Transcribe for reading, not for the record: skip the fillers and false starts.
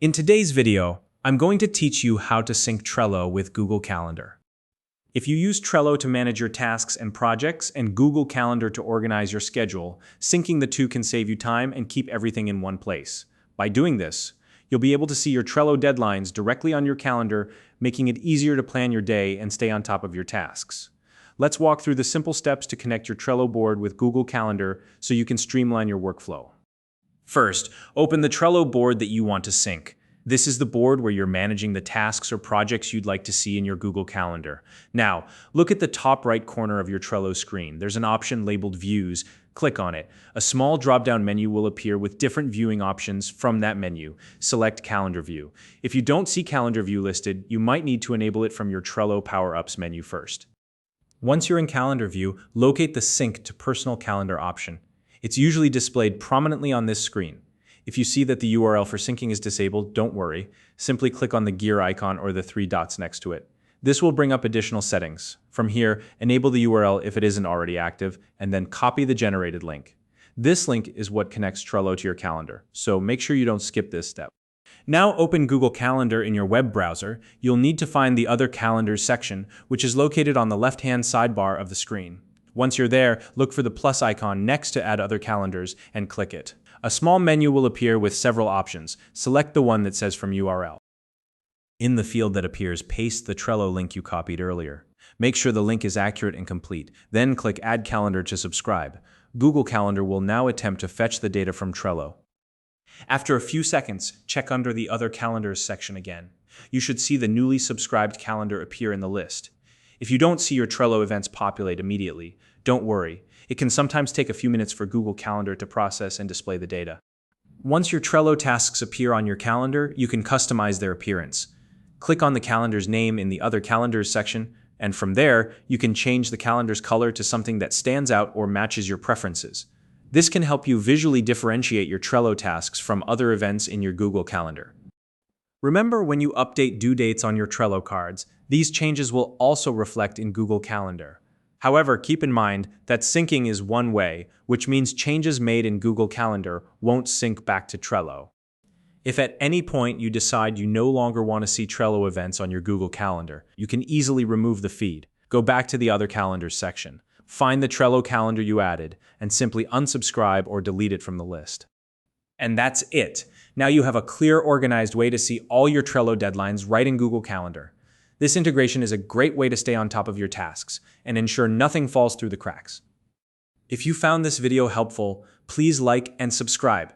In today's video, I'm going to teach you how to sync Trello with Google Calendar. If you use Trello to manage your tasks and projects and Google Calendar to organize your schedule, syncing the two can save you time and keep everything in one place. By doing this, you'll be able to see your Trello deadlines directly on your calendar, making it easier to plan your day and stay on top of your tasks. Let's walk through the simple steps to connect your Trello board with Google Calendar so you can streamline your workflow. First, open the Trello board that you want to sync. This is the board where you're managing the tasks or projects you'd like to see in your Google Calendar. Now, look at the top right corner of your Trello screen. There's an option labeled Views. Click on it. A small drop-down menu will appear with different viewing options from that menu. Select Calendar View. If you don't see Calendar View listed, you might need to enable it from your Trello Power-Ups menu first. Once you're in Calendar View, locate the Sync to Personal Calendar option. It's usually displayed prominently on this screen. If you see that the URL for syncing is disabled, don't worry. Simply click on the gear icon or the three dots next to it. This will bring up additional settings. From here, enable the URL if it isn't already active, and then copy the generated link. This link is what connects Trello to your calendar, so make sure you don't skip this step. Now open Google Calendar in your web browser. You'll need to find the Other Calendars section, which is located on the left-hand sidebar of the screen. Once you're there, look for the plus icon next to Add Other Calendars and click it. A small menu will appear with several options. Select the one that says From URL. In the field that appears, paste the Trello link you copied earlier. Make sure the link is accurate and complete. Then click Add Calendar to subscribe. Google Calendar will now attempt to fetch the data from Trello. After a few seconds, check under the Other Calendars section again. You should see the newly subscribed calendar appear in the list. If you don't see your Trello events populate immediately, don't worry. It can sometimes take a few minutes for Google Calendar to process and display the data. Once your Trello tasks appear on your calendar, you can customize their appearance. Click on the calendar's name in the Other Calendars section, and from there, you can change the calendar's color to something that stands out or matches your preferences. This can help you visually differentiate your Trello tasks from other events in your Google Calendar. Remember, when you update due dates on your Trello cards, these changes will also reflect in Google Calendar. However, keep in mind that syncing is one way, which means changes made in Google Calendar won't sync back to Trello. If at any point you decide you no longer want to see Trello events on your Google Calendar, you can easily remove the feed. Go back to the Other Calendars section, find the Trello calendar you added, and simply unsubscribe or delete it from the list. And that's it. Now you have a clear, organized way to see all your Trello deadlines right in Google Calendar. This integration is a great way to stay on top of your tasks and ensure nothing falls through the cracks. If you found this video helpful, please like and subscribe.